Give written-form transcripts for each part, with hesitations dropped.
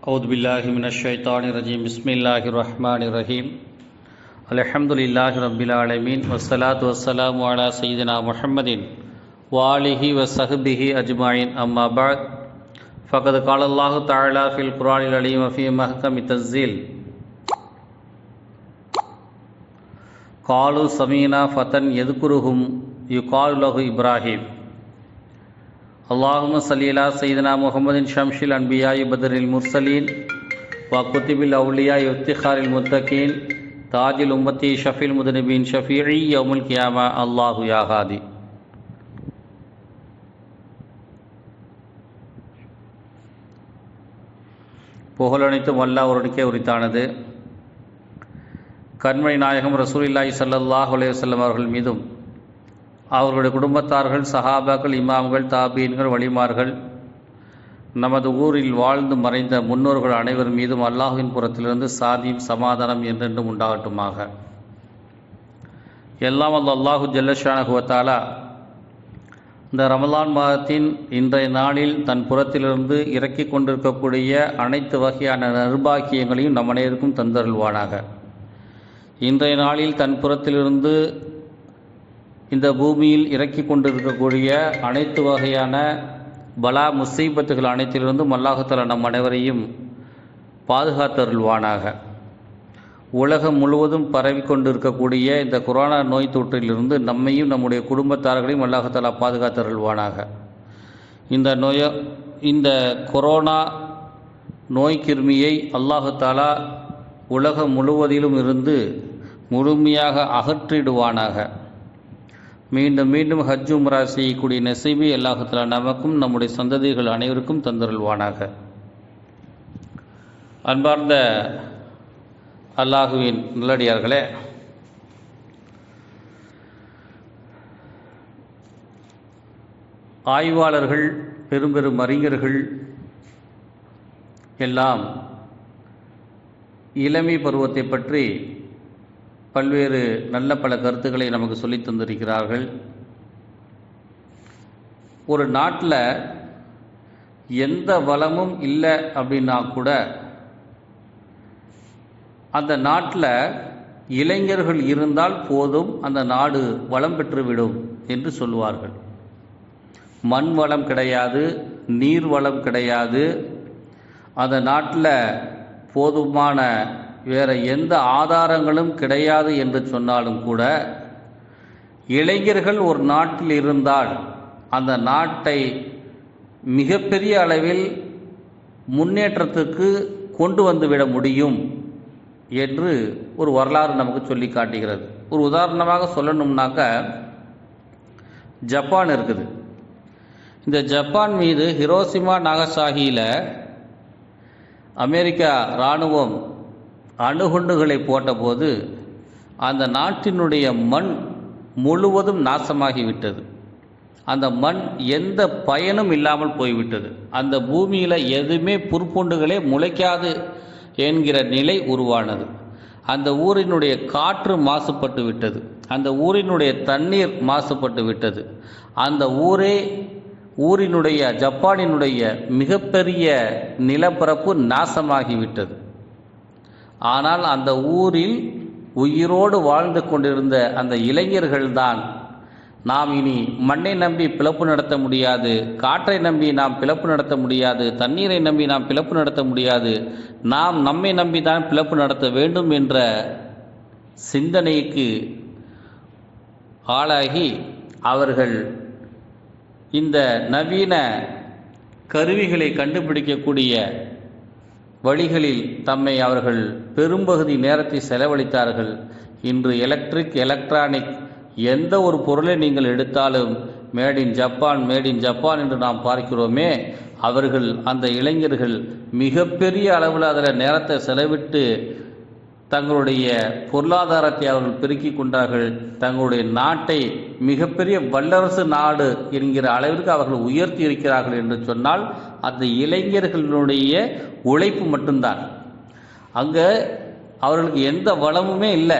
أعوذ بالله من الشيطان الرجيم بسم الله الرحمن الرحيم الحمد لله رب العالمين والصلاة والسلام على سيدنا محمد وآله وصحبه أجمعين أما بعد فقد قال الله تعالى في القرآن العظيم وفي محكم التنزيل قالوا سمعنا فتى يذكرهم يقال له إبراهيم اللهم صل على سيدنا محمد شمس الأنبياء بدر المرسلين وكتب الأولياء وافتخار المتقين تاج الأمة شفيع المذنبين شفيعي يوم القيامة الله يا هادي. புகழனைத்தும் அல்லாஹ் ஒருவனுக்கே உரித்தானது. கண்மணி நாயகம் ரசூலுல்லாஹி ஸல்லல்லாஹு அலைஹி வஸல்லம் அவர்கள் மீதும் அவர்களுடைய குடும்பத்தார்கள், சஹாபாக்கள், இமாம்கள், தாபீன்கள், வலிமார்கள், நமது ஊரில் வாழ்ந்து மறைந்த முன்னோர்கள் அனைவர் மீதும் அல்லாஹ்வின் புறத்திலிருந்து சாந்தியும் சமாதானம் என்றென்றும் உண்டாகட்டுமாக. எல்லாம் அல்லாஹு ஜல்லஷானஹு வ தஆலா இந்த ரமலான் மாதத்தின் இன்றைய நாளில் தன் புறத்திலிருந்து இறக்கி கொண்டிருக்கக்கூடிய அனைத்து வகையான நிர்பாக்கியங்களையும் நம் அனைவருக்கும் தந்தருள்வானாக. இன்றைய நாளில் தன் புறத்திலிருந்து இந்த பூமியில் இறக்கி கொண்டிருக்கக்கூடிய அனைத்து வகையான பலா முசீபத்துகள் அனைத்திலிருந்தும் அல்லாஹ் தஆலா நம் அனைவரையும் பாதுகாத்தருள்வானாக. உலகம் முழுவதும் பரவி கொண்டிருக்கக்கூடிய இந்த கொரோனா நோய் தொற்றிலிருந்து நம்மையும் நம்முடைய குடும்பத்தார்களையும் அல்லாஹ் தஆலா பாதுகாத்தருள்வானாக. இந்த கொரோனா நோய் கிருமியை அல்லாஹ் தஆலா உலகம் முழுவதிலும் இருந்து முழுமையாக அகற்றிடுவானாக. மீண்டும் மீண்டும் ஹஜ் உம்ரா செய்யக்கூடிய நசீபை அல்லாஹ் தஆலா நமக்கும் நம்முடைய சந்ததிகள் அனைவருக்கும் தந்தருள்வானாக. அன்பார்ந்த அல்லாஹுவின் நல்லடியார்களே, ஆய்வாளர்கள், பெரும் பெரும் அறிஞர்கள் எல்லாம் இளமை பருவத்தை பற்றி பல்வேறு நல்ல பல கருத்துக்களை நமக்கு சொல்லி தந்திருக்கிறார்கள். ஒரு நாட்டில் எந்த வளமும் இல்லை அப்படின்னா கூட அந்த நாட்டில் இளைஞர்கள் இருந்தால் போதும், அந்த நாடு வளம் பெற்றுவிடும் என்று சொல்லுவார்கள். மண் வளம் கிடையாது, நீர் வளம் கிடையாது, அந்த நாட்டில் போதுமான வேறு எந்த ஆதாரங்களும் கிடையாது என்று சொன்னாலும் கூட இளைஞர்கள் ஒரு நாட்டில் இருந்தால் அந்த நாட்டை மிகப்பெரிய அளவில் முன்னேற்றத்துக்கு கொண்டு வந்துவிட முடியும் என்று ஒரு வரலாறு நமக்கு சொல்லி காட்டுகிறது. ஒரு உதாரணமாக சொல்லணும்னாக்க, ஜப்பான் இருக்குது. இந்த ஜப்பான் மீது ஹிரோஷிமா நாகசாகியில் அமெரிக்கா இராணுவம் அணுகுண்டுகளை போட்டபோது அந்த நாட்டினுடைய மண் முழுவதும் நாசமாகிவிட்டது. அந்த மண் எந்த பயனும் இல்லாமல் போய்விட்டது. அந்த பூமியில் எதுவுமே புற்பூண்டுகளே முளைக்காது என்கிற நிலை உருவானது. அந்த ஊரினுடைய காற்று மாசுபட்டு விட்டது, அந்த ஊரினுடைய தண்ணீர் மாசுபட்டு விட்டது. அந்த ஊரினுடைய ஜப்பானினுடைய மிகப்பெரிய நிலப்பரப்பு நாசமாகிவிட்டது. ஆனால் அந்த ஊரில் உயிரோடு வாழ்ந்து கொண்டிருந்த அந்த இளைஞர்கள்தான், நாம் இனி மண்ணை நம்பி பிளப்பு நடத்த முடியாது, காற்றை நம்பி நாம் பிளப்பு நடத்த முடியாது, தண்ணீரை நம்பி நாம் பிளப்பு நடத்த முடியாது, நாம் நம்மை நம்பி தான் பிளப்பு நடத்த வேண்டும் என்ற சிந்தனைக்கு ஆளாகி அவர்கள் இந்த நவீன கருவிகளை கண்டுபிடிக்கக்கூடிய வழிகளில் தம்மை அவர்கள் பெரும்பகுதி நேரத்தை செலவழித்தார்கள். இன்று எலக்ட்ரானிக் எந்த ஒரு பொருளை நீங்கள் எடுத்தாலும் மேட் இன் ஜப்பான் என்று நாம் பார்க்கிறோமே, அவர்கள் அந்த இளைஞர்கள் மிகப்பெரிய அளவில் அதில் நேரத்தை செலவிட்டு தங்களுடைய பொருளாதாரத்தை அவர்கள் பெருக்கிக் கொண்டார்கள். தங்களுடைய நாட்டை மிகப்பெரிய வல்லரசு நாடு என்கிற அளவிற்கு அவர்கள் உயர்த்தி இருக்கிறார்கள் என்று சொன்னால் அந்த இளைஞர்களுடைய உழைப்பு மட்டும்தான். அங்கே அவர்களுக்கு எந்த வளமுமே இல்லை,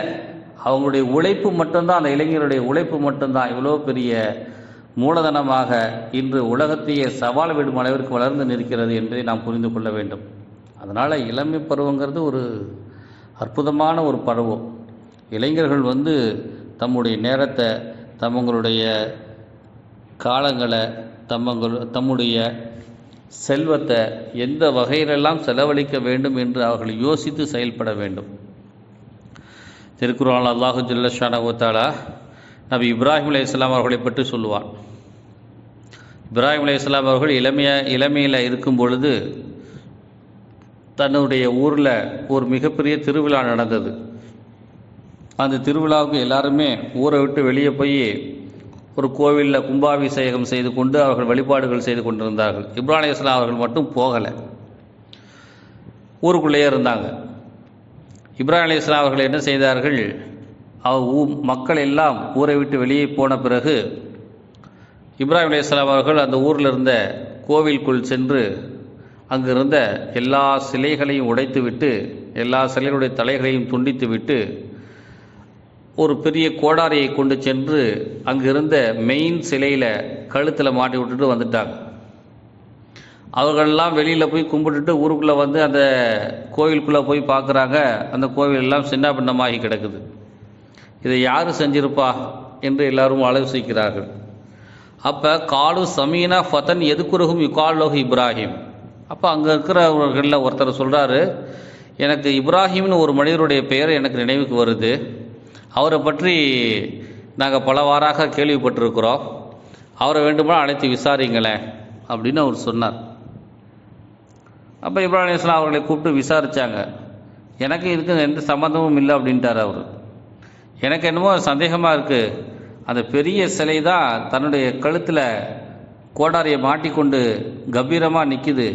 அவங்களுடைய உழைப்பு மட்டும்தான், அந்த இளைஞருடைய உழைப்பு மட்டும்தான் இவ்வளோ பெரிய மூலதனமாக இன்று உலகத்தையே சவால் விடும் அளவிற்கு வளர்ந்து நிற்கிறது என்பதை நாம் புரிந்து கொள்ள வேண்டும். அதனால் இளமை பருவங்கிறது ஒரு அற்புதமான ஒரு பருவம். இளைஞர்கள் தம்முடைய நேரத்தை, தங்களுடைய காலங்களை, தம்முடைய செல்வத்தை எந்த வகையிலெல்லாம் செலவழிக்க வேண்டும் என்று அவர்கள் யோசித்து செயல்பட வேண்டும். திருக்குர்ஆனில் அல்லாஹு ஜல்ல ஷானஹு தஆலா நபி இப்ராஹிம் அலைஹிஸ்ஸலாம் அவர்களை பற்றி சொல்லுவான். இப்ராஹிம் அலைஹிஸ்ஸலாம் அவர்கள் இளமையில் இருக்கும் பொழுது தன்னுடைய ஊரில் ஒரு மிகப்பெரிய திருவிழா நடந்தது. அந்த திருவிழாவுக்கு எல்லாருமே ஊரை விட்டு வெளியே போய் ஒரு கோவிலில் கும்பாபிஷேகம் செய்து கொண்டு அவர்கள் வழிபாடுகள் செய்து கொண்டிருந்தார்கள். இப்ராஹிம் அலைஹிஸ்ஸலாம் அவர்கள் மட்டும் போகலை, ஊருக்குள்ளேயே இருந்தாங்க. இப்ராஹிம் அலைஹிஸ்ஸலாம் அவர்கள் என்ன செய்தார்கள், மக்கள் எல்லாம் ஊரை விட்டு வெளியே போன பிறகு இப்ராஹிம் அலைஹிஸ்ஸலாம் அவர்கள் அந்த ஊரில் இருந்த கோவிலுக்குள் சென்று அங்கிருந்த எல்லா சிலைகளையும் உடைத்துவிட்டு, எல்லா சிலைகளுடைய தலைகளையும் துண்டித்துவிட்டு ஒரு பெரிய கோடாரியை கொண்டு சென்று அங்கிருந்த மெயின் சிலையில் கழுத்தில் மாட்டி விட்டுட்டு வந்துட்டாங்க. அவர்களெல்லாம் வெளியில் போய் கும்பிட்டுட்டு ஊருக்குள்ளே அந்த கோவிலுக்குள்ளே போய் பார்க்குறாங்க. அந்த கோவில் எல்லாம் சின்ன பின்னமாகி கிடக்குது. இதை யார் செஞ்சிருப்பா என்று எல்லாரும் ஆலோசிக்கிறார்கள். அப்போ காலு சமீனா ஃபதன் எதுக்குருகும் யுகாலோஹு இப்ராஹிம். அப்போ அங்கே இருக்கிறவர்களில் ஒருத்தர் சொல்கிறாரு, எனக்கு இப்ராஹிம்னு ஒரு மனிதருடைய பெயர் எனக்கு நினைவுக்கு வருது, அவரை பற்றி நாங்கள் பலவாறாக கேள்விப்பட்டிருக்கிறோம், அவரை வேண்டுமானால் அழைத்து விசாரிங்களேன் அப்படின்னு அவர் சொன்னார். அப்போ இப்ராஹிம் அலைஹிஸ்ஸலாம் அவர்களை கூப்பிட்டு விசாரித்தாங்க. எனக்கு இதுக்கு எந்த சம்மந்தமும் இல்லை அப்படின்ட்டார் அவர். எனக்கு என்னமோ சந்தேகமாக இருக்குது, அந்த பெரிய சிலை தான் தன்னுடைய கழுத்தில் கோடாரியை மாட்டிக்கொண்டு கம்பீரமாக நிற்குது,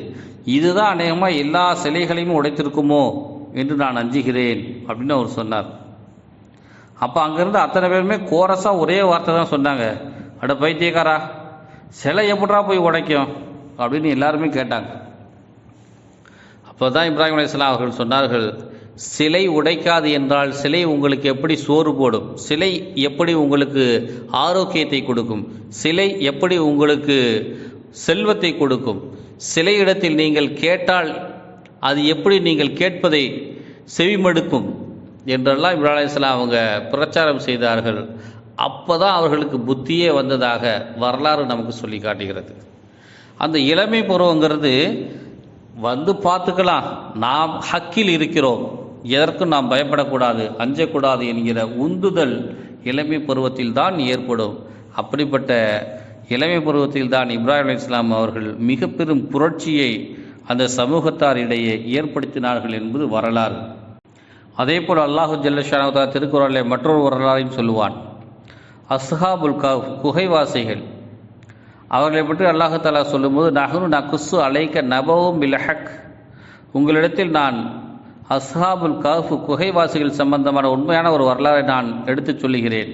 இதுதான் அநேகமாக எல்லா சிலைகளையும் உடைத்திருக்குமோ என்று நான் அஞ்சுகிறேன் அப்படின்னு அவர் சொன்னார். அப்போ அங்கேருந்து அத்தனை பேருமே கோரஸாக ஒரே வார்த்தை தான் சொன்னாங்க, அட பைத்தியக்காரா, சிலை எப்படா போய் உடைக்கும் அப்படின்னு எல்லாருமே கேட்டாங்க. அப்போ தான் இப்ராஹிம் அலைஹிஸ்ஸலாம் அவர்கள் சொன்னார்கள், சிலை உடைக்காது என்றால் சிலை உங்களுக்கு எப்படி சோறு போடும், சிலை எப்படி உங்களுக்கு ஆரோக்கியத்தை கொடுக்கும், சிலை எப்படி உங்களுக்கு செல்வத்தை கொடுக்கும், சிலை இடத்தில் நீங்கள் கேட்டால் அது எப்படி நீங்கள் கேட்பதை செவிமடுக்கும் என்றெல்லாம் இப்ராஹிம் அலைஹிஸ்ஸலாம் அவங்க பிரச்சாரம் செய்தார்கள். அப்போ தான் அவர்களுக்கு புத்தியே வந்ததாக வரலாறு நமக்கு சொல்லி காட்டுகிறது. அந்த இளமை பருவங்கிறது பார்த்துக்கலாம், நாம் ஹக்கில் இருக்கிறோம், எதற்கும் நாம் பயப்படக்கூடாது, அஞ்சக்கூடாது என்கிற உந்துதல் இளமை பருவத்தில் தான் ஏற்படும். அப்படிப்பட்ட இளமை பருவத்தில் தான் இப்ராஹிம் அலைஹிஸ்ஸலாம் அவர்கள் மிக பெரும் புரட்சியை அந்த சமூகத்தாரிடையே ஏற்படுத்தினார்கள் என்பது வரலாறு. அதே போல் அல்லாஹு ஜல்ல ஷானஹு தஆலா திருக்குர்ஆனிலே மற்றொரு வரலாறையும் சொல்லுவான். அஸ்ஹாபுல் கஹ்ஃப், குகைவாசிகள், அவர்களை பற்றி அல்லாஹு தஆலா சொல்லும்போது, நஹ்னு நகுஸ்ஸு அலைக்க நபவும் பில் ஹக், உங்களிடத்தில் நான் அஸ்ஹாபுல் கஹ்ஃப், குகைவாசிகள் சம்பந்தமான உண்மையான ஒரு வரலாறை நான் எடுத்துச் சொல்லுகிறேன்.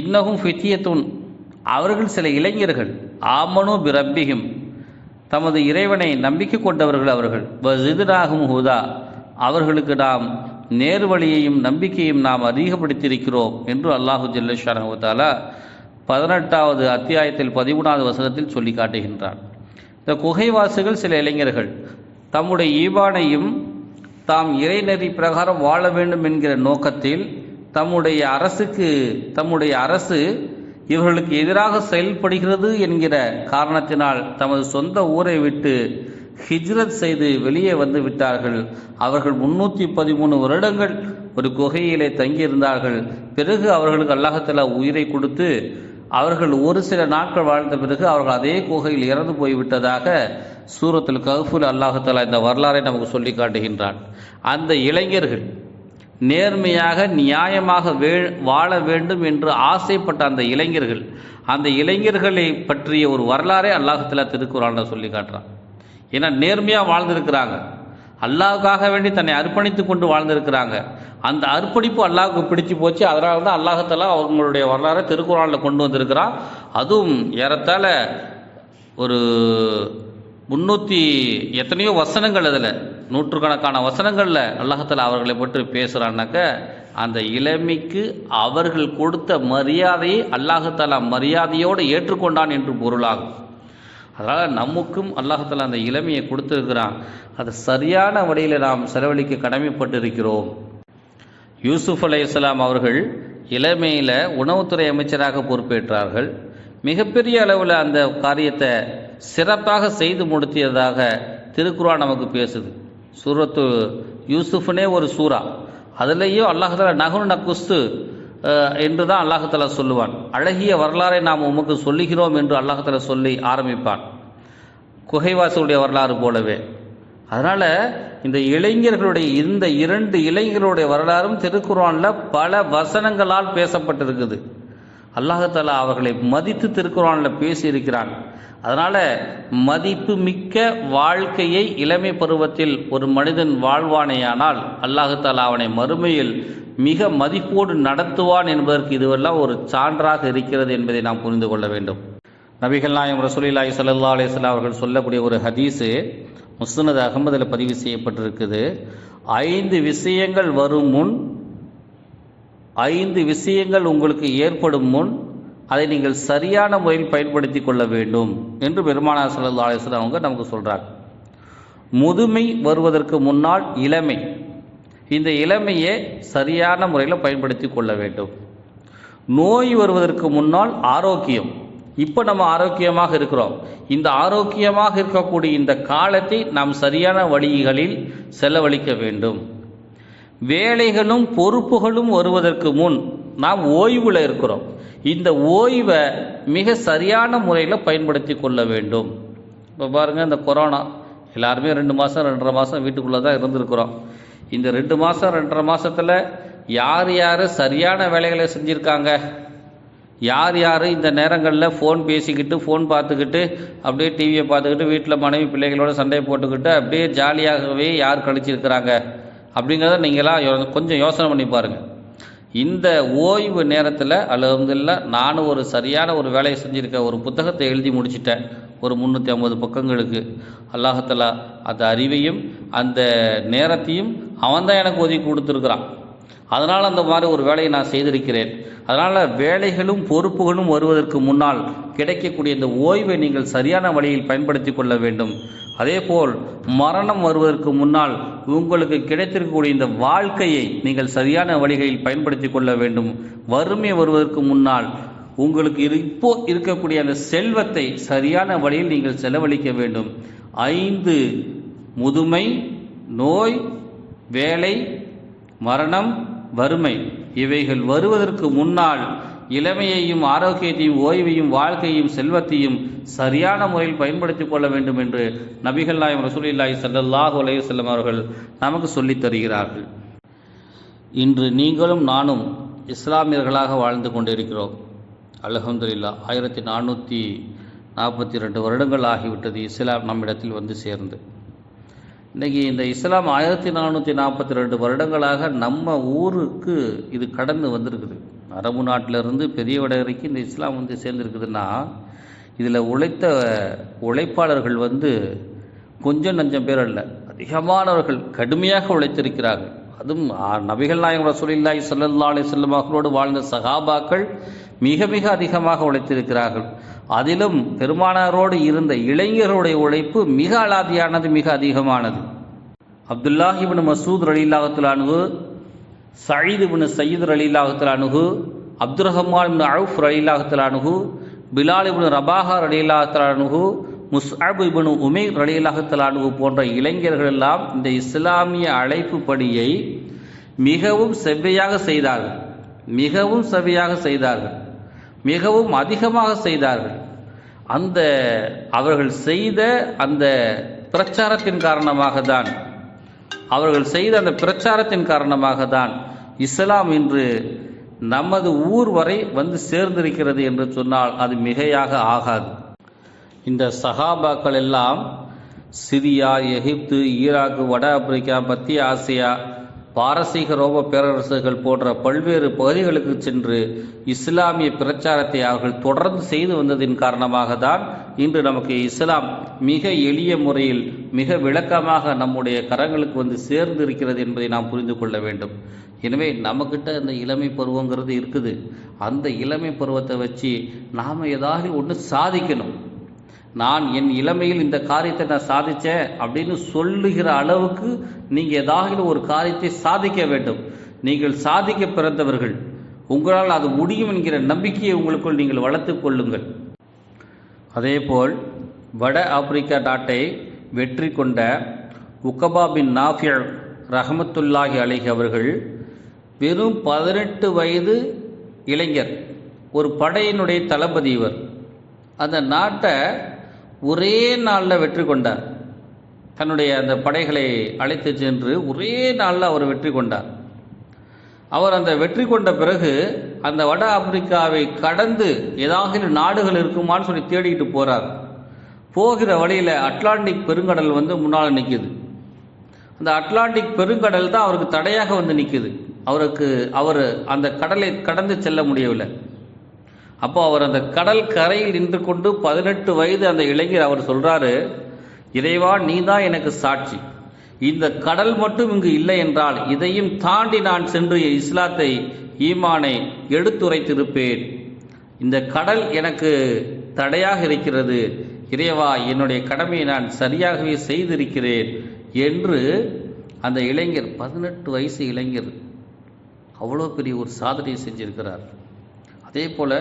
இன்னஹும் ஃபித்யத்துன், அவர்கள் சில இளைஞர்கள், ஆமனு பிரப்பிஹிம், தமது இறைவனை நம்பிக்கை கொண்டவர்கள் அவர்கள், வஸித்னாஹும் ஹுதா, அவர்களுக்கு நாம் நேர்வழியையும் நம்பிக்கையும் நாம் அதிகப்படுத்தியிருக்கிறோம் என்று அல்லாஹு ஜல்ல ஷானஹு தஆலா 18வது அத்தியாயத்தில் 13வது வசனத்தில் சொல்லி காட்டுகின்றான். இந்த குகைவாசிகள் சில இளைஞர்கள் தம்முடைய ஈமானையும் தாம் இறைநெறி பிரகாரம் வாழ வேண்டும் என்கிற நோக்கத்தில் தம்முடைய அரசு இவர்களுக்கு எதிராக செயல்படுகிறது என்கிற காரணத்தினால் தமது சொந்த ஊரை விட்டு ஹிஜ்ரத் செய்து வெளியே வந்து விட்டார்கள். அவர்கள் 313 வருடங்கள் ஒரு குகையிலே தங்கியிருந்தார்கள். பிறகு அவர்களுக்கு அல்லாஹ் தஆலா உயிரை கொடுத்து அவர்கள் ஒரு சில நாட்கள் வாழ்ந்த பிறகு அவர்கள் அதே குகையில் இறந்து போய்விட்டதாக சூரத்துல் கஹ்ஃபில் அல்லாஹ் தஆலா இந்த வரலாறை நமக்கு சொல்லி காட்டுகின்றான். அந்த இளைஞர்கள் நேர்மையாக நியாயமாக வாழ வேண்டும் என்று ஆசைப்பட்ட அந்த இளைஞர்களை பற்றிய ஒரு வரலாறை அல்லாஹ் தஆலா திருக்குர்ஆனில் சொல்லி காட்டுறான். ஏன்னா நேர்மையாக வாழ்ந்திருக்கிறாங்க, அல்லாஹ்வுக்காக வேண்டி தன்னை அர்ப்பணித்து கொண்டு வாழ்ந்திருக்கிறாங்க. அந்த அர்ப்பணிப்பு அல்லாஹ்வுக்கு பிடிச்சி போச்சு. அதனால தான் அல்லாஹ் தஆலா அவங்களுடைய வரலாறை திருக்குர்ஆனில் கொண்டு வந்திருக்கிறான். அதுவும் ஏறத்தாழ ஒரு 300 எத்தனையோ வசனங்கள், அதில் நூற்றுக்கணக்கான வசனங்களில் அல்லாஹ் தஆலா அவர்களை பற்றி பேசுகிறான்னாக்க அந்த இளமைக்கு அவர்கள் கொடுத்த மரியாதையை அல்லாஹ் தஆலா மரியாதையோடு ஏற்றுக்கொண்டான் என்று பொருளாகும். அதனால் நமக்கும் அல்லாஹ் அந்த இளமையை கொடுத்துருக்கிறான். அது சரியான வழியில் நாம் செலவழிக்க கடமைப்பட்டிருக்கிறோம். யூசுப் அலைஹிஸ்ஸலாம் அவர்கள் இளமையில் உணவுத்துறை அமைச்சராக பொறுப்பேற்றார்கள். மிகப்பெரிய அளவில் அந்த காரியத்தை சிறப்பாக செய்து முடித்ததாக திருக்குர்ஆன் நமக்கு பேசுது. சூரத்து யூசுஃப்னே ஒரு சூரா, அதுலேயும் அல்லாஹ் நகுனு நக்குஸ்து என்று தான் அல்லாஹ் சொல்லுவான். அழகிய வரலாறை நாம் உமக்கு சொல்லுகிறோம் என்று அல்லாஹ் சொல்லி ஆரம்பிப்பான், குகைவாசியுடைய வரலாறு போலவே. அதனால் இந்த இளைஞர்களுடைய இந்த 2 இளைஞர்களுடைய வரலாறும் திருக்குர்ஆனில் பல வசனங்களால் பேசப்பட்டிருக்குது. அல்லாஹ் தஆலா அவர்களை மதித்து திருக்குர்ஆனில் பேசியிருக்கிறான். அதனால் மதிப்பு மிக்க வாழ்க்கையை இளமை பருவத்தில் ஒரு மனிதன் வாழ்வானேயானால் அல்லாஹ் தஆலா அவனை மறுமையில் மிக மதிப்போடு நடத்துவான் என்பதற்கு இதுவெல்லாம் ஒரு சான்றாக இருக்கிறது என்பதை நாம் புரிந்து கொள்ள வேண்டும். நபிகள் நாயகம் ரசூலுல்லாஹி ஸல்லல்லாஹு அலைஹி வஸல்லம் அவர்கள் சொல்லக்கூடிய ஒரு ஹதீஸு முஸ்னத் அஹ்மதில் பதிவு செய்யப்பட்டிருக்குது. 5 விஷயங்கள் வரும் முன், 5 விஷயங்கள் உங்களுக்கு ஏற்படும் முன் அதை நீங்கள் சரியான முறையில் பயன்படுத்தி கொள்ள வேண்டும் என்று பெருமானார் ஸல்லல்லாஹு அலைஹி வஸல்லம் அவங்க நமக்கு சொல்கிறாங்க. முதுமை வருவதற்கு முன்னால் இளமை, இந்த இளமையை சரியான முறையில் பயன்படுத்தி கொள்ள வேண்டும். நோய் வருவதற்கு முன்னால் ஆரோக்கியம், இப்போ நம்ம ஆரோக்கியமாக இருக்கிறோம், இந்த ஆரோக்கியமாக இருக்கக்கூடிய இந்த காலத்தை நாம் சரியான வழிகளில் செலவழிக்க வேண்டும். வேலைகளும் பொறுப்புகளும் வருவதற்கு முன் நாம் ஓய்வில் இருக்கிறோம், இந்த ஓய்வை மிக சரியான முறையில் பயன்படுத்தி கொள்ள வேண்டும். இப்போ பாருங்கள், இந்த கொரோனா எல்லாருமே 2 மாதம் 2.5 மாதம் வீட்டுக்குள்ளே தான் இருந்திருக்கிறோம். இந்த 2 மாதம் 2.5 மாதத்தில் யார் யார் சரியான வேலைகளை செஞ்சுருக்காங்க, யார் யார் இந்த நேரங்களில் ஃபோன் பேசிக்கிட்டு ஃபோன் பார்த்துக்கிட்டு அப்படியே டிவியை பார்த்துக்கிட்டு வீட்டில் மனைவி பிள்ளைகளோட சண்டையை போட்டுக்கிட்டு அப்படியே ஜாலியாகவே யார் கழிச்சிருக்கிறாங்க அப்படிங்கிறத நீங்களாம் கொஞ்சம் யோசனை பண்ணி பாருங்கள். இந்த ஓய்வு நேரத்தில் அல்ஹம்துலில்லாஹ் நானும் ஒரு சரியான ஒரு வேலையை செஞ்சுருக்கேன். ஒரு புத்தகத்தை எழுதி முடிச்சிட்டேன், ஒரு 350 பக்கங்களுக்கு. அல்லாஹ் தஆலா அந்த அறிவையும் அந்த நேரத்தையும் அவன் தான் எனக்கு ஒதுக்கி கொடுத்துருக்குறான். அதனால் அந்த மாதிரி ஒரு வேலையை நான் செய்திருக்கிறேன். அதனால் வேலைகளும் பொறுப்புகளும் வருவதற்கு முன்னால் கிடைக்கக்கூடிய இந்த ஓய்வை நீங்கள் சரியான வழியில் பயன்படுத்தி கொள்ள வேண்டும். அதேபோல் மரணம் வருவதற்கு முன்னால் உங்களுக்கு கிடைத்திருக்கக்கூடிய இந்த வாழ்க்கையை நீங்கள் சரியான வழிகளில் பயன்படுத்தி கொள்ள வேண்டும். வறுமை வருவதற்கு முன்னால் உங்களுக்கு இப்போ இருக்கக்கூடிய அந்த செல்வத்தை சரியான வழியில் நீங்கள் செலவழிக்க வேண்டும். 5 முதுமை, நோய், வேலை, மரணம், வறுமை இவைகள் வருவதற்கு முன்னால் இளமையையும் ஆரோக்கியத்தையும் ஓய்வையும் வாழ்க்கையும் செல்வத்தையும் சரியான முறையில் பயன்படுத்தி கொள்ள வேண்டும் என்று நபிகள் நாயகம் ரசூலுல்லாஹி ஸல்லல்லாஹு அலைஹி வஸல்லம் அவர்கள் நமக்கு சொல்லித் தருகிறார்கள். இன்று நீங்களும் நானும் இஸ்லாமியர்களாக வாழ்ந்து கொண்டிருக்கிறோம். அல்ஹம்துலில்லாஹ் 1442 வருடங்கள் ஆகிவிட்டது இஸ்லாம் நம்மிடத்தில் வந்து சேர்ந்து. இன்றைக்கி இந்த இஸ்லாம் 1442 வருடங்களாக நம்ம ஊருக்கு இது கடந்து வந்திருக்குது. அரபு நாட்டிலிருந்து பெரிய வரைக்கும் இந்த இஸ்லாம் வந்து சேர்ந்துருக்குதுன்னா இதில் உழைத்த உழைப்பாளர்கள் வந்து கொஞ்சம் நஞ்சம் பேர் அல்ல, அதிகமானவர்கள் கடுமையாக உழைத்திருக்கிறார்கள். அதுவும் நபிகள் நாயகம் ரசூலுல்லாஹி ஸல்லல்லாஹு அலைஹி வஸல்லம் அவர்களோடு வாழ்ந்த சஹாபாக்கள் மிக மிக அதிகமாக உழைத்திருக்கிறார்கள். அதிலும் பெருமானாரோடு இருந்த இளைஞர்களுடைய உழைப்பு மிக அலாதியானது, மிக அதிகமானது. அப்துல்லாஹ் இப்னு மஸ்ஊத் ரலியல்லாஹு தஆலா அன்ஹு, சயீத் இப்னு சய்யித் ரலியல்லாஹு தஆலா அன்ஹு, அப்துர் ரஹ்மான் இப்னு அவுஃப் ரலியல்லாஹு தஆலா அன்ஹு, பிலால் இப்னு ரபாஹா ரலியல்லாஹு தஆலா அன்ஹு, முஸ்அப் இப்னு உமைர் ரலியல்லாஹு தஆலா அன்ஹு போன்ற இளைஞர்கள் எல்லாம் இந்த இஸ்லாமிய அழைப்பு பணியை மிகவும் செவ்வையாக செய்தார்கள், மிகவும் செவ்வையாக செய்தார்கள், மிகவும் அதிகமாக செய்தார்கள். அந்த அவர்கள் செய்த அந்த பிரச்சாரத்தின் காரணமாக தான், அவர்கள் செய்த அந்த பிரச்சாரத்தின் காரணமாக தான் இஸ்லாம் இன்று நமது ஊர் வரை வந்து சேர்ந்திருக்கிறது என்று சொன்னால் அது மிகையாக ஆகாது. இந்த சஹாபாக்கள் எல்லாம் சிரியா, எகிப்து, ஈராக்கு, வட ஆப்பிரிக்கா, மத்திய ஆசியா, பாரசீக ரோம பேரரசுகள் போன்ற பல்வேறு பகுதிகளுக்கு சென்று இஸ்லாமிய பிரச்சாரத்தை அவர்கள் தொடர்ந்து செய்து வந்ததின் காரணமாக தான் இன்று நமக்கு இஸ்லாம் மிக எளிய முறையில் மிக விளக்கமாக நம்முடைய கரங்களுக்கு வந்து சேர்ந்து இருக்கிறது என்பதை நாம் புரிந்து கொள்ள வேண்டும். எனவே நம்மக்கிட்ட இந்த இளமை பருவங்கிறது இருக்குது. அந்த இளமை பருவத்தை வச்சு நாம் ஏதாவது ஒன்று சாதிக்கணும். நான் என் இளமையில் இந்த காரியத்தை நான் சாதித்தேன் அப்படின்னு சொல்லுகிற அளவுக்கு நீங்கள் ஏதாவது ஒரு காரியத்தை சாதிக்க வேண்டும். நீங்கள் சாதிக்க பிறந்தவர்கள், உங்களால் அது முடியும் என்கிற நம்பிக்கையை உங்களுக்குள் நீங்கள் வளர்த்து கொள்ளுங்கள். அதேபோல் வட ஆப்பிரிக்கா நாட்டை வெற்றி கொண்ட உகபா பின் நாஃபி ரஹமத்துல்லாஹி அலைஹி அவர்கள் வெறும் 18 வயது இளைஞர், ஒரு படையினுடைய தளபதி. இவர் அந்த நாட்டை ஒரே நாளில் வெற்றி கொண்டார். தன்னுடைய அந்த படைகளை அழைத்து சென்று ஒரே நாளில் அவர் வெற்றி கொண்டார். அவர் அந்த வெற்றி கொண்ட பிறகு அந்த வட ஆப்பிரிக்காவை கடந்து ஏதாவது நாடுகள் இருக்குமான்னு சொல்லி தேடிக்கிட்டு போகிறார். போகிற வழியில் அட்லாண்டிக் பெருங்கடல் முன்னால் நிற்குது. அந்த அட்லாண்டிக் பெருங்கடல் தான் அவருக்கு தடையாக நிற்குது. அவர் அந்த கடலை கடந்து செல்ல முடியவில்லை. அப்போ அவர் அந்த கடல் கரையில் நின்று கொண்டு 18 வயது அந்த இளைஞர் அவர் சொல்கிறாரு, இறைவா நீ தான் எனக்கு சாட்சி, இந்த கடல் மட்டும் இங்கு இல்லை என்றால் இதையும் தாண்டி நான் சென்று இஸ்லாத்தை ஈமானை எடுத்துரைத்திருப்பேன். இந்த கடல் எனக்கு தடையாக இருக்கிறது, இறைவா என்னுடைய கடமையை நான் சரியாகவே செய்திருக்கிறேன் என்று அந்த இளைஞர், 18 வயசு இளைஞர், அவ்வளோ பெரிய ஒரு சாதனையை செஞ்சிருக்கிறார். அதே போல்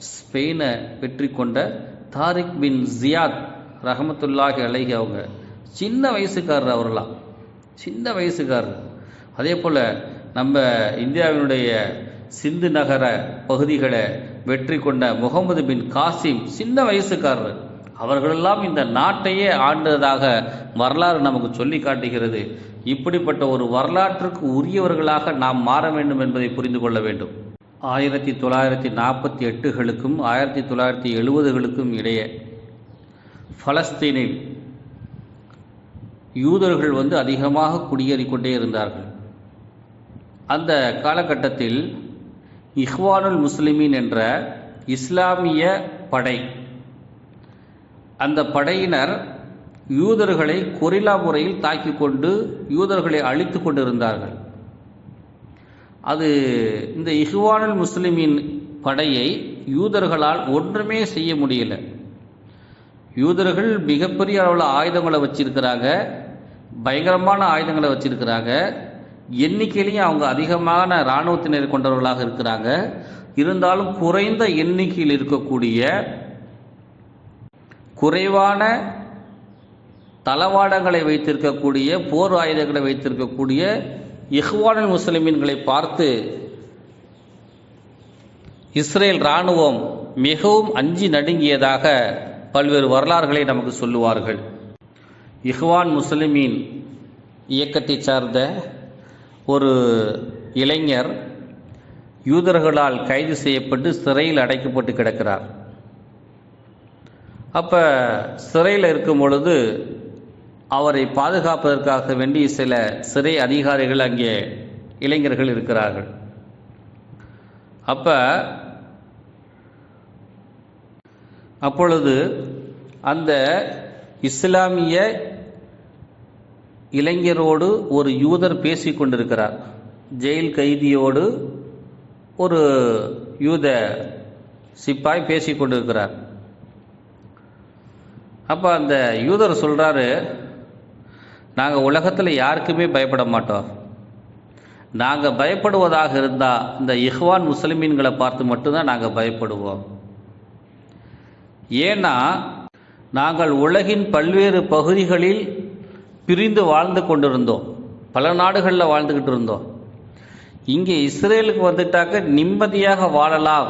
ஸ்பெயினை வெற்றி கொண்ட தாரிக் பின் ஜியாத் ரஹமத்துல்லாஹி அலைஹி அவங்க சின்ன வயசுக்காரர், அவரெல்லாம் சின்ன வயசுக்காரர். அதே போல் நம்ம இந்தியாவினுடைய சிந்து நகர பகுதிகளை வெற்றி கொண்ட முகமது பின் காசிம் சின்ன வயசுக்காரர். அவர்களெல்லாம் இந்த நாட்டையே ஆண்டதாக வரலாறு நமக்கு சொல்லி காட்டுகிறது. இப்படிப்பட்ட ஒரு வரலாற்றுக்கு உரியவர்களாக நாம் மாற வேண்டும் என்பதை புரிந்து கொள்ள வேண்டும். 1948களுக்கும் 1970களுக்கும் இடையே பலஸ்தீனில் யூதர்கள் அதிகமாக குடியேறிக்கொண்டே இருந்தார்கள். அந்த காலகட்டத்தில் இஹ்வானுல் முஸ்லிமீன் என்ற இஸ்லாமிய படை, அந்த படையினர் யூதர்களை கொரில்லா முறையில் தாக்கி கொண்டு யூதர்களை அழித்து கொண்டிருந்தார்கள். அது இந்த இஹ்வானுல் முஸ்லிமீன் படையை யூதர்களால் ஒன்றுமே செய்ய முடியல. யூதர்கள் மிகப்பெரிய அளவில் ஆயுதங்களை வச்சிருக்கிறாங்க, பயங்கரமான ஆயுதங்களை வச்சிருக்கிறாங்க. எண்ணிக்கையிலையும் அவங்க அதிகமான இராணுவத்தினர் கொண்டவர்களாக இருக்கிறாங்க. இருந்தாலும் குறைந்த எண்ணிக்கையில் இருக்கக்கூடிய குறைவான தளவாடங்களை வைத்திருக்கக்கூடிய போர் ஆயுதங்களை வைத்திருக்கக்கூடிய இஹ்வானுல் முஸ்லிமீன்களை பார்த்து இஸ்ரேல் இராணுவம் மிகவும் அஞ்சி நடுங்கியதாக பல்வேறு வரலாறுகளை நமக்கு சொல்லுவார்கள். இஹ்வான் முஸ்லிமீன் இயக்கத்தை சார்ந்த ஒரு இளைஞர் யூதர்களால் கைது செய்யப்பட்டு சிறையில் அடைக்கப்பட்டு கிடக்கிறார். அப்போ சிறையில் இருக்கும் பொழுது அவரை பாதுகாப்பதற்காக வேண்டி சில சிறை அதிகாரிகள் அங்கே இளைஞர்கள் இருக்கிறார்கள். அப்பொழுது அந்த இஸ்லாமிய இளைஞரோடு ஒரு யூதர் பேசி கொண்டிருக்கிறார். ஜெயில் கைதியோடு ஒரு யூத சிப்பாய் பேசி கொண்டிருக்கிறார். அப்போ அந்த யூதர் சொல்கிறாரு, நாங்கள் உலகத்தில் யாருக்குமே பயப்பட மாட்டோம். நாங்கள் பயப்படுவதாக இருந்தால் இந்த இஹ்வான் முஸ்லிமீன்களை பார்த்து மட்டும்தான் நாங்கள் பயப்படுவோம். ஏன்னா நாங்கள் உலகின் பல்வேறு பகுதிகளில் பிரிந்து வாழ்ந்து கொண்டிருந்தோம், பல நாடுகளில் வாழ்ந்துக்கிட்டு இருந்தோம். இங்கே இஸ்ரேலுக்கு வந்துட்டாக்க நிம்மதியாக வாழலாம்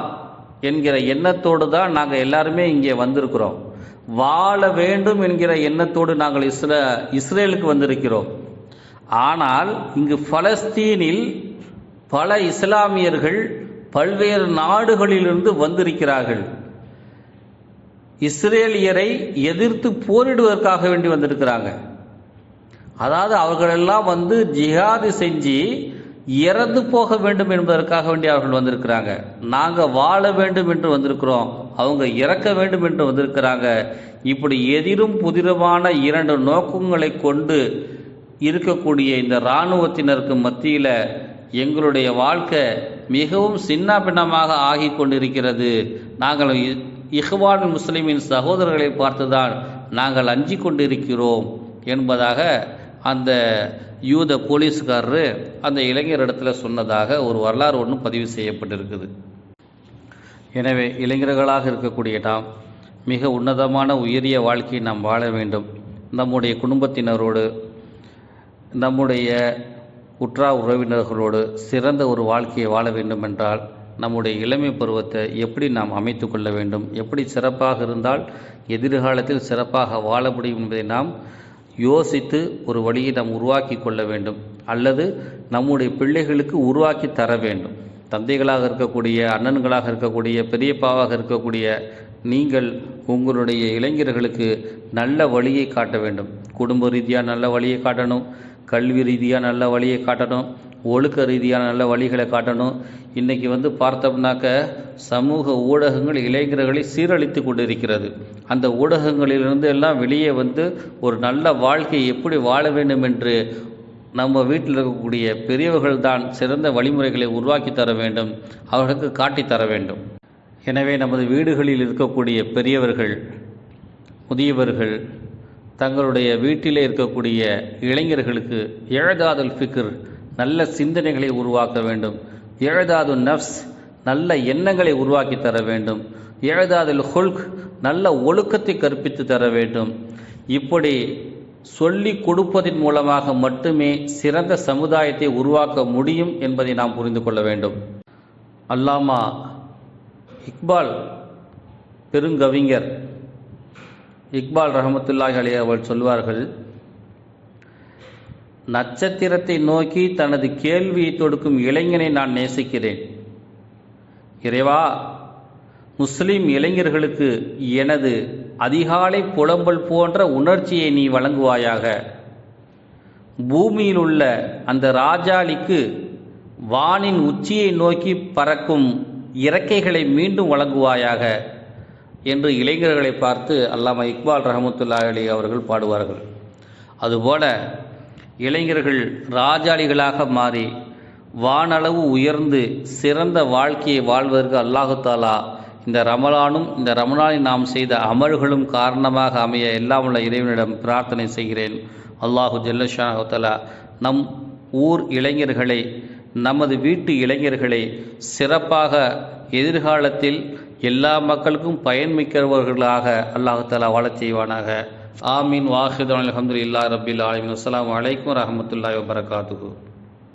என்கிற எண்ணத்தோடு தான் நாங்கள் எல்லாருமே இங்கே வந்திருக்கிறோம். வாழ வேண்டும் என்கிற எண்ணத்தோடு நாங்கள் இஸ்ரேலுக்கு வந்திருக்கிறோம். ஆனால் இங்கு பலஸ்தீனில் பல இஸ்லாமியர்கள் பல்வேறு நாடுகளிலிருந்து வந்திருக்கிறார்கள். இஸ்ரேலியரை எதிர்த்து போரிடுவதற்காக வேண்டி வந்திருக்கிறாங்க. அதாவது அவர்களெல்லாம் ஜிஹாது செஞ்சு இறந்து போக வேண்டும் என்பதற்காக வேண்டி அவர்கள் வந்திருக்கிறாங்க. நாங்கள் வாழ வேண்டும் என்று வந்திருக்கிறோம், அவங்க இறக்க வேண்டும் என்று வந்திருக்கிறாங்க. இப்படி எதிரும் புதிரமான இரண்டு நோக்கங்களை கொண்டு இருக்கக்கூடிய இந்த இராணுவத்தினருக்கு மத்தியில் எங்களுடைய வாழ்க்கை மிகவும் சின்ன பின்னமாக ஆகி கொண்டிருக்கிறது. நாங்கள் இஹ்வான் முஸ்லிமின் சகோதரர்களை பார்த்துதான் நாங்கள் அஞ்சி கொண்டிருக்கிறோம் என்பதாக அந்த யூத போலீஸ்காரரு அந்த இளைஞரிடத்துல சொன்னதாக ஒரு வரலாறு ஒன்றும் பதிவு செய்யப்பட்டிருக்குது. எனவே இளைஞர்களாக இருக்கக்கூடிய நாம் மிக உன்னதமான உயரிய வாழ்க்கையை நாம் வாழ வேண்டும். நம்முடைய குடும்பத்தினரோடு, நம்முடைய உற்றார் உறவினர்களோடு சிறந்த ஒரு வாழ்க்கையை வாழ வேண்டும் என்றால் நம்முடைய இளமை பருவத்தை எப்படி நாம் அமைத்து கொள்ள வேண்டும், எப்படி சிறப்பாக இருந்தால் எதிர்காலத்தில் சிறப்பாக வாழ முடியும் என்பதை நாம் யோசித்து ஒரு வழியை நாம் உருவாக்கி கொள்ள வேண்டும், அல்லது நம்முடைய பிள்ளைகளுக்கு உருவாக்கி தர வேண்டும். தந்தைகளாக இருக்கக்கூடிய, அண்ணன்களாக இருக்கக்கூடிய, பெரியப்பாவாக இருக்கக்கூடிய நீங்கள் உங்களுடைய இளைஞர்களுக்கு நல்ல வழியை காட்ட வேண்டும். குடும்ப ரீதியாக நல்ல வழியை காட்டணும், கல்வி ரீதியாக நல்ல வழியை காட்டணும், ஒழுக்க ரீதியான நல்ல வழிகளை காட்டணும். இன்றைக்கி பார்த்தோம்னாக்க சமூக ஊடகங்கள் இளைஞர்களை சீரழித்து கொண்டிருக்கிறது. அந்த ஊடகங்களிலிருந்து எல்லாம் வெளியே ஒரு நல்ல வாழ்க்கையை எப்படி வாழ வேண்டும் என்று நம்ம வீட்டில் இருக்கக்கூடிய பெரியவர்கள் தான் சிறந்த வழிமுறைகளை உருவாக்கி தர வேண்டும், அவர்களுக்கு காட்டி தர வேண்டும். எனவே நமது வீடுகளில் இருக்கக்கூடிய பெரியவர்கள், முதியவர்கள் தங்களுடைய வீட்டிலே இருக்கக்கூடிய இளைஞர்களுக்கு இழதாதுல் ஃபிக்ர் நல்ல சிந்தனைகளை உருவாக்க வேண்டும், இழதாது நஃப்ஸ் நல்ல எண்ணங்களை உருவாக்கி தர வேண்டும், இழதாதுல் ஹுல்க் நல்ல ஒழுக்கத்தை கற்பித்து தர வேண்டும். இப்படி சொல்லி கொடுப்பதன் மூலமாக மட்டுமே சிறந்த சமுதாயத்தை உருவாக்க முடியும் என்பதை நாம் புரிந்து கொள்ள வேண்டும். அல்லாமா இக்பால் பெருங்கவிஞர் இக்பால் ரஹமத்துல்லாஹி அலைஹி அவர்கள் சொல்வார்கள், நட்சத்திரத்தை நோக்கி தனது கேள்வியை தொடுக்கும் இளைஞனை நான் நேசிக்கிறேன். இறைவா, முஸ்லிம் இளைஞர்களுக்கு எனது அதிகாலை புலம்பல் போன்ற உணர்ச்சியை நீ வழங்குவாயாக. பூமியில் உள்ள அந்த ராஜாளிக்கு வானின் உச்சியை நோக்கி பறக்கும் இறக்கைகளை மீண்டும் வழங்குவாயாக என்று இளைஞர்களை பார்த்து அல்லாமா இக்பால் ரஹமத்துல்லாஹி அலைஹி அவர்கள் பாடுவார்கள். அதுபோல இளைஞர்கள் ராஜாளிகளாக மாறி வானளவு உயர்ந்து சிறந்த வாழ்க்கையை வாழ்வதற்கு அல்லாஹு தாலா இந்த ரமலானும் இந்த ரமலானில் நாம் செய்த அமல்களும் காரணமாக அமைய எல்லாம் உள்ள இறைவனிடம் பிரார்த்தனை செய்கிறேன். அல்லாஹு ஜல்லஷானஹு தஆலா நம் ஊர் இளைஞர்களை, நமது வீட்டு இளைஞர்களை சிறப்பாக எதிர்காலத்தில் எல்லா மக்களுக்கும் பயன்மிக்கவர்களாக அல்லாஹு தஆலா வாழச் செய்வானாக. ஆமீன். வாஹிது அல்ஹம்துலில்லாஹி ரப்பில் ஆலமீன். அஸ்ஸலாமு அலைக்கும் வரஹ்மத்துல்லாஹி வபரகாத்துஹு.